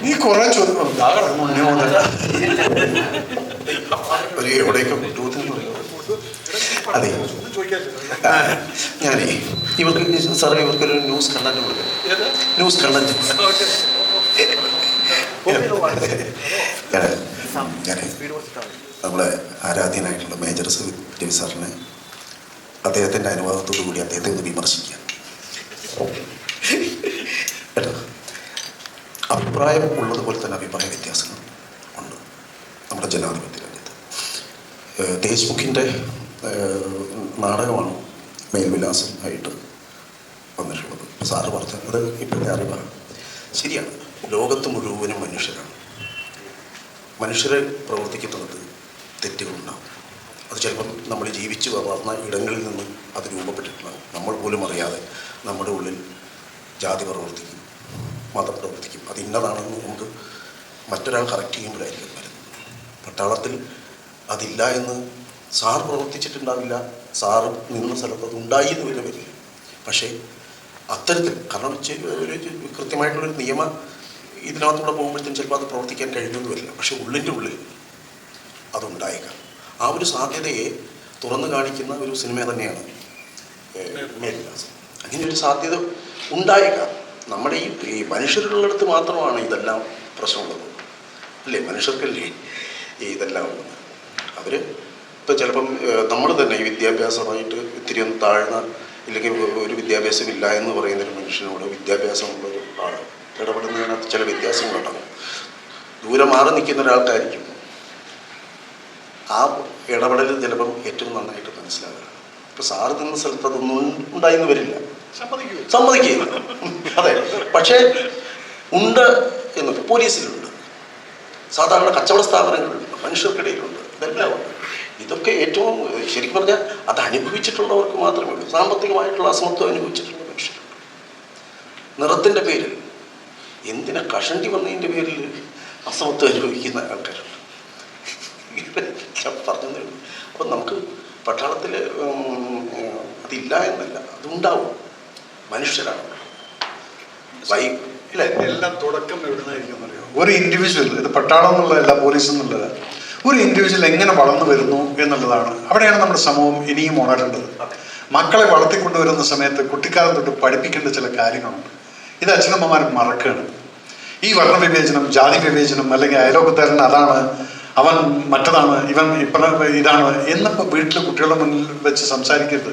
നീ കുറെ ചോദ്യം ഒരു എവിടെയൊക്കെ അതെ ഞാനേ ഇവർക്ക് സാറേ ഇവർക്കൊരു ന്യൂസ് കണ്ടന്റ് കൊടുക്കും. ന്യൂസ് കണ്ടന്റ് ഞാൻ നമ്മളെ ആരാധ്യനായിട്ടുള്ള മേജർ രവി സാറിനെ അദ്ദേഹത്തിൻ്റെ അനുവാദത്തോടു കൂടി അദ്ദേഹത്തെ ഒന്ന് വിമർശിക്കാം കേട്ടോ. അഭിപ്രായം ഉള്ളതുപോലെ തന്നെ അഭിപ്രായ വ്യത്യാസങ്ങൾ ഉണ്ട് നമ്മുടെ ജനാധിപത്യ രംഗത്ത്. ദേശ്മുഖിൻ്റെ നാടകമാണ് മേൽവിലാസം ആയിട്ട് വന്നിട്ടുള്ളത്. സാറ് പറഞ്ഞത് അത് ഇപ്പോഴത്തെ അറിവാണ്. ശരിയാണ്, ലോകത്ത് മുഴുവനും മനുഷ്യരാണ്. മനുഷ്യർ പ്രവർത്തിക്കുന്നത് തെറ്റുകളുണ്ടാകും. അത് ചിലപ്പം നമ്മൾ ജീവിച്ച് വളർന്ന ഇടങ്ങളിൽ നിന്ന് അത് രൂപപ്പെട്ടിട്ടുണ്ടാകും. നമ്മൾ പോലും അറിയാതെ നമ്മുടെ ഉള്ളിൽ ജാതി പ്രവർത്തിക്കും, മതം പ്രവർത്തിക്കും. അത് ഇന്നതാണെന്ന് നമുക്ക് മറ്റൊരാൾ കറക്റ്റ് ചെയ്യുമ്പോഴായിരിക്കും വരുന്നത്. പട്ടാളത്തിൽ അതില്ല എന്ന് സാർ പ്രവർത്തിച്ചിട്ടുണ്ടാവില്ല, സാറ് നിന്ന സ്ഥലത്ത് അത് ഉണ്ടായി എന്ന് വരെ വരില്ല. പക്ഷേ അത്തരത്തിൽ കാരണം ഒരു കൃത്യമായിട്ടുള്ളൊരു നിയമ ഇതിനകത്തൂടെ പോകുമ്പോഴത്തേക്കും ചിലപ്പോൾ അത് പ്രവർത്തിക്കാൻ കഴിയുമെന്ന് വരില്ല. പക്ഷേ ഉള്ളിൻ്റെ ഉള്ളിൽ അതുണ്ടായേക്കാം. ആ ഒരു സാധ്യതയെ തുറന്നു കാണിക്കുന്ന ഒരു സിനിമ തന്നെയാണ് മേൽവിലാസം. അങ്ങനെ ഒരു സാധ്യത ഉണ്ടായേക്കാം. നമ്മുടെ ഈ മനുഷ്യരുള്ളിടത്ത് മാത്രമാണ് ഇതെല്ലാം പ്രശ്നമുള്ളത് അല്ലേ? മനുഷ്യർക്കല്ലേ ഇതെല്ലാം ഉള്ളത്. അവർ ഇപ്പോൾ ചിലപ്പം നമ്മൾ തന്നെ ഈ വിദ്യാഭ്യാസമായിട്ട് ഇത്തിരി ഒന്ന് താഴ്ന്ന ഇല്ലെങ്കിൽ ഒരു വിദ്യാഭ്യാസമില്ല എന്ന് പറയുന്നൊരു മനുഷ്യനോട് വിദ്യാഭ്യാസമുള്ളൊരു ആൾ ഇടപെടുന്നതിനകത്ത് ചില വ്യത്യാസങ്ങളുണ്ടാകും. ദൂരെ മാറി നിൽക്കുന്ന ഒരാൾക്കായിരിക്കും ആ ഇടപെടൽ ചിലപ്പം ഏറ്റവും നന്നായിട്ട് മനസ്സിലാവുക. ഇപ്പോൾ സാറ് നിന്ന സ്ഥലത്ത് അതൊന്നും ഉണ്ടായിന്ന് വരില്ല, സമ്മതിക്കുക. അതെ, പക്ഷേ ഉണ്ട് എന്ന് പോലീസിലുണ്ട്, സാധാരണ കച്ചവട സ്ഥാപനങ്ങളുണ്ട്, മനുഷ്യർക്കിടയിലുണ്ട്, ഇതെല്ലാം ഉണ്ട്. ഇതൊക്കെ ഏറ്റവും ശരിക്കും പറഞ്ഞാൽ അത് അനുഭവിച്ചിട്ടുള്ളവർക്ക് മാത്രമേ ഉള്ളൂ. സാമ്പത്തികമായിട്ടുള്ള അസമത്വം അനുഭവിച്ചിട്ടുള്ള മനുഷ്യരുണ്ട്. നിറത്തിൻ്റെ പേരിൽ എന്തിനാ കഷണ്ടി വന്നതിൻ്റെ പേരിൽ അസമത്വം അനുഭവിക്കുന്ന ആൾക്കാരുണ്ട്. പറഞ്ഞതേ ഉള്ളൂ. അപ്പം നമുക്ക് പട്ടാളത്തിൽ അതില്ല എന്നല്ല, അതുണ്ടാവും. മനുഷ്യരാണ്. എല്ലാം തുടക്കം എവിടുന്നായിരിക്കും അറിയാം. ഒരു ഇൻഡിവിജ്വൽ, ഇത് പട്ടാളം എന്നുള്ളതല്ല, പോലീസ് എന്നുള്ളത്, ഒരു ഇൻഡിവിജ്വൽ എങ്ങനെ വളർന്നു വരുന്നു എന്നുള്ളതാണ്. അവിടെയാണ് നമ്മുടെ സമൂഹം ഇനിയും ഉണരേണ്ടത്. മക്കളെ വളർത്തിക്കൊണ്ടുവരുന്ന സമയത്ത് കുട്ടിക്കാലം തൊട്ട് പഠിപ്പിക്കേണ്ട ചില കാര്യങ്ങളുണ്ട്. ഇത് അച്ഛനമ്മമാർ മറക്കുകയാണ്. ഈ വർണ്ണവിവേചനം, ജാതി വിവേചനം, അല്ലെങ്കിൽ അയലോകക്കാരൻ അതാണ്, അവൻ മറ്റതാണ്, ഇവൻ ഇതാണ് എന്നിപ്പോൾ വീട്ടിൽ കുട്ടികളുടെ മുന്നിൽ വെച്ച് സംസാരിക്കരുത്.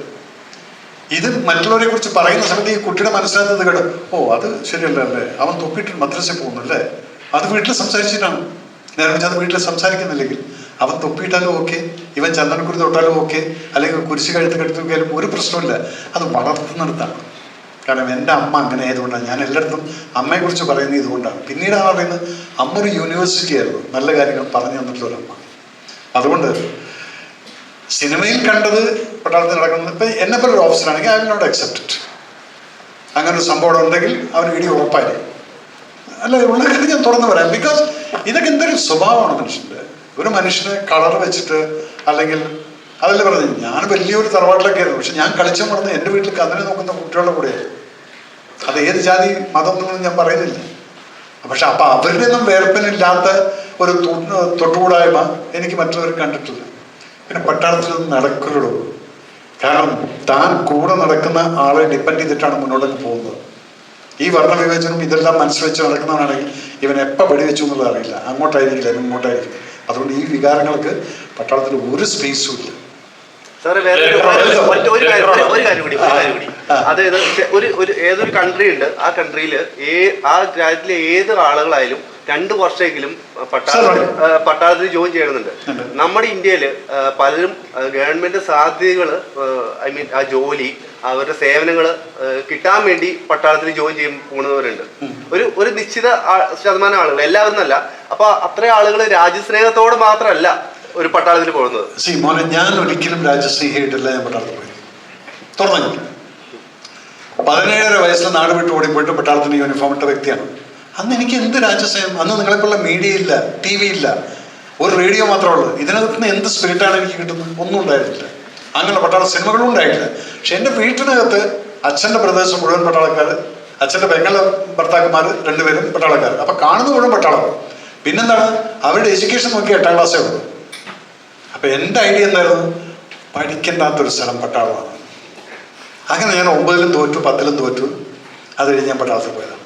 ഇത് മറ്റുള്ളവരെ കുറിച്ച് പറയുന്ന സമയത്ത് ഈ കുട്ടിയുടെ മനസ്സിലാക്കുന്നത് കേട്ടോ, ഓ അത് ശരിയല്ല അല്ലേ, അവൻ തൊപ്പിയിട്ട് മദ്രസയിൽ പോകുന്നല്ലേ, അത് വീട്ടിൽ സംസാരിച്ചിട്ടാണ്. നേരെ വെച്ചാൽ അത് വീട്ടിൽ സംസാരിക്കുന്നില്ലെങ്കിൽ അവൻ തൊപ്പിയിട്ടാലും ഓക്കെ, ഇവൻ ചന്ദനക്കുരി തൊട്ടാലും ഓക്കെ, അല്ലെങ്കിൽ കുരിശ് കഴുത്ത് കെടുത്തുകയാലും ഒരു പ്രശ്നമില്ല. അത് വളർത്തുന്നിടത്താണ്. കാരണം എൻ്റെ അമ്മ അങ്ങനെ ആയതുകൊണ്ടാണ് ഞാൻ എല്ലായിടത്തും അമ്മയെക്കുറിച്ച് പറയുന്നത്. ഇതുകൊണ്ടാണ്. പിന്നീടാണ് പറയുന്നത് അമ്മ ഒരു യൂണിവേഴ്സിറ്റി ആയിരുന്നു, നല്ല കാര്യങ്ങൾ പറഞ്ഞു തന്നിട്ടുള്ളൊരമ്മ. അതുകൊണ്ട് സിനിമയിൽ കണ്ടത് പട്ടാളത്തിൽ നടക്കുന്നത്, ഇപ്പം എന്നെപ്പോലെ ഒരു ഓഫീസറാണെങ്കിൽ I will not accept it. അങ്ങനെ ഒരു സംഭവം ഉണ്ടെങ്കിൽ അവർ ഇടി ഉറപ്പായിരിക്കും. അല്ല, ഉള്ള കാര്യം ഞാൻ തുറന്നു പറയാം. ബിക്കോസ് ഇതൊക്കെ എന്തൊരു സ്വഭാവമാണ് മനുഷ്യൻ്റെ. ഒരു മനുഷ്യനെ കളർ വെച്ചിട്ട്, അല്ലെങ്കിൽ അതല്ലേ പറഞ്ഞത്, ഞാൻ വലിയൊരു തറവാട്ടിലൊക്കെ ആയിരുന്നു, പക്ഷെ ഞാൻ കളിച്ചു വളർന്ന് എൻ്റെ വീട്ടിൽ കന്നിനെ നോക്കുന്ന കുട്ടികളുടെ കൂടെയായിരുന്നു. അത് ഏത് ജാതി മതം എന്നൊന്നും ഞാൻ പറയുന്നില്ല. പക്ഷെ അപ്പം അവരുടെ ഒന്നും വേർപ്പിനില്ലാത്ത ഒരു തൊട്ടുകൂടായ്മ എനിക്ക് മറ്റുള്ളവർ കണ്ടിട്ടില്ല. പിന്നെ പട്ടാളത്തിലൊന്നും നടക്കുള്ളൂ. കാരണം താൻ കൂടെ നടക്കുന്ന ആളെ ഡിപ്പെൻഡ് ചെയ്തിട്ടാണ് മുന്നോട്ടേക്ക് പോകുന്നത്. ഈ വർണ്ണവിവേചനം ഇതെല്ലാം മനസ്സിൽ വെച്ച് നടക്കുന്നവനാണെങ്കിൽ ഇവൻ എപ്പോൾ വെടിവെച്ചു എന്നുള്ളത് അറിയില്ല. അങ്ങോട്ടായിരിക്കില്ല, ഇങ്ങോട്ടായിരിക്കും. അതുകൊണ്ട് ഈ വികാരങ്ങൾക്ക് പട്ടാളത്തിൽ ഒരു സ്പേസും ഇല്ല. സാറ് വേറെ ഒരു കാര്യം കൂടി. അതായത് ഏതൊരു കൺട്രി ഉണ്ട്, ആ കൺട്രിയിൽ ആ രാജ്യത്തിലെ ഏത് ആളുകളായാലും 2 വർഷമെങ്കിലും പട്ടാളത്തിൽ ജോയിൻ ചെയ്യണമെന്നുണ്ട്. നമ്മുടെ ഇന്ത്യയിൽ പലരും ഗവൺമെന്റ് സാധ്യതകൾ, ഐ മീൻ ആ ജോലി, അവരുടെ സേവനങ്ങൾ കിട്ടാൻ വേണ്ടി പട്ടാളത്തിൽ ജോയിൻ ചെയ്യാൻ പോകുന്നവരുണ്ട്. ഒരു നിശ്ചിത ശതമാനം ആളുകൾ, എല്ലാവരും അല്ല. അപ്പൊ അത്ര ആളുകൾ രാജ്യസ്നേഹത്തോട് മാത്രമല്ല ഒരു പട്ടാളത്തിൽ പോകുന്നത്. മോനെ, ഞാൻ ഒരിക്കലും രാജ്യസ്നേഹിയായിട്ടല്ല ഞാൻ പട്ടാളത്തിൽ പോയി. തുറന്നു 17 വയസ്സിൽ നാട് വിട്ട് ഓടിപ്പോയിട്ട് പട്ടാളത്തിന് യൂണിഫോം ഇട്ട വ്യക്തിയാണ്. അന്ന് എനിക്ക് എന്ത് രാജ്യസ്നേഹം. അന്ന് നിങ്ങളെപ്പോലുള്ള മീഡിയ ഇല്ല, TV ഇല്ല, ഒരു റേഡിയോ മാത്രമേ ഉള്ളൂ. ഇതിനകത്ത് നിന്ന് എന്ത് സ്പിരിറ്റാണ് എനിക്ക് കിട്ടുന്നത്? ഒന്നും ഉണ്ടായിരുന്നില്ല. അങ്ങനെ പട്ടാള സിനിമകളും ഉണ്ടായിട്ടില്ല. പക്ഷെ എൻ്റെ വീട്ടിനകത്ത് അച്ഛൻ്റെ പ്രദേശം മുഴുവൻ പട്ടാളക്കാർ, അച്ഛൻ്റെ പെങ്ങളെ ഭർത്താക്കന്മാർ രണ്ടുപേരും പട്ടാളക്കാർ. അപ്പം കാണുന്ന മുഴുവൻ പട്ടാളം. പിന്നെന്താണ്, അവരുടെ എഡ്യൂക്കേഷൻ നോക്കി 8ാം ക്ലാസ്സേ ഉള്ളൂ. അപ്പം എൻ്റെ ഐഡിയ എന്തായിരുന്നു, പഠിക്കേണ്ടാത്തൊരു സ്ഥലം പട്ടാളമാണ്. അങ്ങനെ ഞാൻ 9ലും തോറ്റു, 10ലും തോറ്റു. അത് കഴിഞ്ഞ് ഞാൻ പട്ടാളത്തിൽ പോയതാണ്.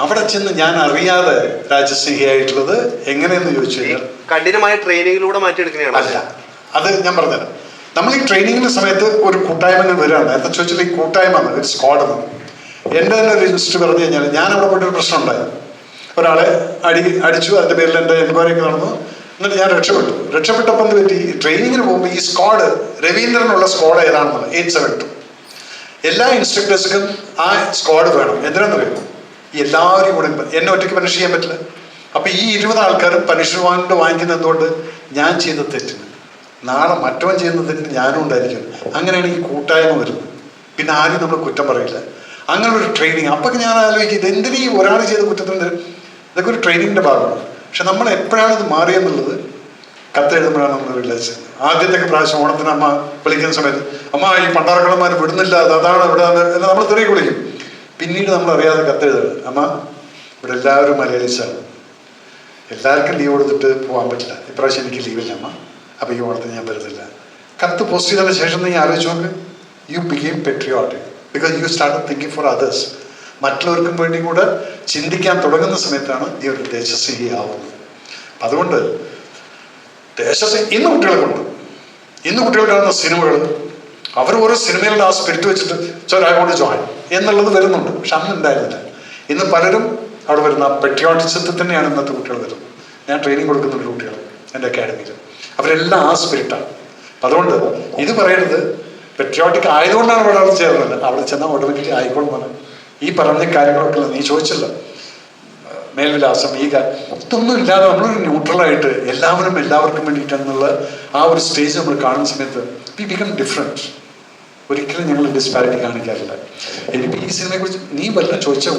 അവിടെ ചെന്ന് ഞാൻ അറിയാതെ രാജ്യസ്നേഹിയായിട്ടുള്ളത് എങ്ങനെയെന്ന് ചോദിച്ചു കഴിഞ്ഞാൽ കഠിനമായ ട്രെയിനിങ്ങിലൂടെ മാറ്റിയെടുക്കുന്നതാണ്. അല്ല, അത് ഞാൻ പറഞ്ഞുതരാം. നമ്മൾ ഈ ട്രെയിനിങ്ങിൻ്റെ സമയത്ത് ഒരു കൂട്ടായ്മകൾ വരികയാണ്. എന്താ ചോദിച്ചാൽ ഈ കൂട്ടായ്മ ഒരു സ്ക്വാഡ് എന്ന്. എൻ്റെ തന്നെ ഒരു ഹിസ്റ്ററി പറഞ്ഞു കഴിഞ്ഞാൽ, ഞാൻ അവിടെ പോയിട്ടൊരു പ്രശ്നം ഉണ്ടായി. ഒരാളെ അടിച്ചു. അതിൻ്റെ പേരിൽ എൻ്റെ എൻക്വയറി ഒക്കെ നടന്നു. എന്നിട്ട് ഞാൻ രക്ഷപ്പെട്ടപ്പോൾ എന്ത് പറ്റി, ട്രെയിനിങ്ങിന് പോകുമ്പോൾ ഈ സ്ക്വാഡ്, രവീന്ദ്രനുള്ള സ്ക്വാഡ് ഏതാണെന്നുള്ളത് 872. എല്ലാ ഇൻസ്ട്രക്ടേഴ്സിനും ആ സ്ക്വാഡ് വേണം. എന്തിനാണെന്നറിയാമോ, എല്ലാവരും കൂടെ എന്നെ ഒറ്റയ്ക്ക് പണിഷ് ചെയ്യാൻ പറ്റില്ല. അപ്പം ഈ 20 ആൾക്കാരും പണിഷ്മെന്റ് വാങ്ങിക്കുന്നത് എന്തുകൊണ്ട്, ഞാൻ ചെയ്ത തെറ്റിന് നാളെ മറ്റവൻ ചെയ്യുന്ന തെറ്റിന് ഞാനും ഉണ്ടായിരിക്കും. അങ്ങനെയാണ് ഈ കൂട്ടായ്മ വരുന്നത്. പിന്നെ ആരും നമ്മൾ കുറ്റം പറയില്ല. അങ്ങനെ ഒരു ട്രെയിനിങ്. അപ്പൊക്കെ ഞാൻ ആലോചിക്കും, ഇതെന്തിനീ ഒരാൾ ചെയ്ത കുറ്റത്തിന്, ഇതൊക്കെ ഒരു ട്രെയിനിങ്ങിൻ്റെ ഭാഗമാണ്. പക്ഷെ നമ്മൾ എപ്പോഴാണ് ഇത് മാറിയെന്നുള്ളത് കത്തെഴുതുമ്പോഴാണ് നമ്മൾ റിയലൈസ് ചെയ്യുന്നത്. ആദ്യത്തെ പ്രാവശ്യം ഓണത്തിന് അമ്മ വിളിക്കുന്ന സമയത്ത്, അമ്മ ഈ പണ്ടാറക്കടന്മാർ വിടുന്നില്ല, അതാണ് ഇവിടെ എന്ന് നമ്മൾ തിരക്ക് വിളിക്കും. പിന്നീട് നമ്മൾ അറിയാതെ കത്തെഴുതുന്നത്, അമ്മ ഇവിടെ എല്ലാവരും മലയാളീസാണ്, എല്ലാവർക്കും ലീവ് കൊടുത്തിട്ട് പോകാൻ പറ്റില്ല, ഇപ്രാവശ്യം എനിക്ക് ലീവില്ല അമ്മ, അപ്പോൾ ഈ ഓണത്തിന് ഞാൻ വരുന്നില്ല. കത്ത് പോസ്റ്റ് ചെയ്തതിന് ശേഷം നീ ആലോചിച്ച് നോക്ക്, you became patriotic because you start thinking for others. മറ്റുള്ളവർക്കും വേണ്ടി കൂടെ ചിന്തിക്കാൻ തുടങ്ങുന്ന സമയത്താണ് ഈ ഒരു ദേശസ്നേഹി ആവുന്നത്. അതുകൊണ്ട് ഇന്ന് കുട്ടികളെ കൊണ്ട്, ഇന്ന് കുട്ടികൾ കാണുന്ന സിനിമകൾ, അവർ ഓരോ സിനിമയിലുള്ള ആ സ്പിരിറ്റ് വെച്ചിട്ട് ഐ വോണ്ട് ടു ജോയിൻ എന്നുള്ളത് വരുന്നുണ്ട്. പക്ഷെ അന്ന് ഉണ്ടായിരുന്നില്ല. ഇന്ന് പലരും അവിടെ വരുന്ന ആ പെട്രിയോട്ടിസത്തിൽ തന്നെയാണ് ഇന്നത്തെ കുട്ടികൾ വരുന്നത്. ഞാൻ ട്രെയിനിങ് കൊടുക്കുന്നുണ്ട് കുട്ടികൾ എൻ്റെ അക്കാഡമിയിൽ. അവരെല്ലാം ആ സ്പിരിറ്റാണ്. അതുകൊണ്ട് ഇത് പറയരുത് പെട്രിയോട്ടിക് ആയതുകൊണ്ടാണ് അവിടെ അവിടെ ചേർന്നത്. അവിടെ ചെന്നാൽ ഓട്ടോമാറ്റിക് ആയിക്കോളും പറഞ്ഞു. ഈ പറഞ്ഞ കാര്യങ്ങളൊക്കെ നീ ചോദിച്ചല്ലോ, മേൽവിലാസം, ഈ ഇതൊന്നും ഇല്ലാതെ നമ്മളൊരു ന്യൂട്രലായിട്ട് എല്ലാവർക്കും വേണ്ടിയിട്ടെന്നുള്ള ആ ഒരു സ്റ്റേജ് നമ്മൾ കാണുന്ന സമയത്ത് വി ബിക്കം ഡിഫറെൻറ്റ്. ഒരിക്കലും ഞങ്ങൾ ഡിസ്പാരിറ്റി കാണിക്കാറില്ല. എനിക്ക് ഈ സിനിമയെക്കുറിച്ച് നീ വല്ലതും ചോദിച്ചാൽ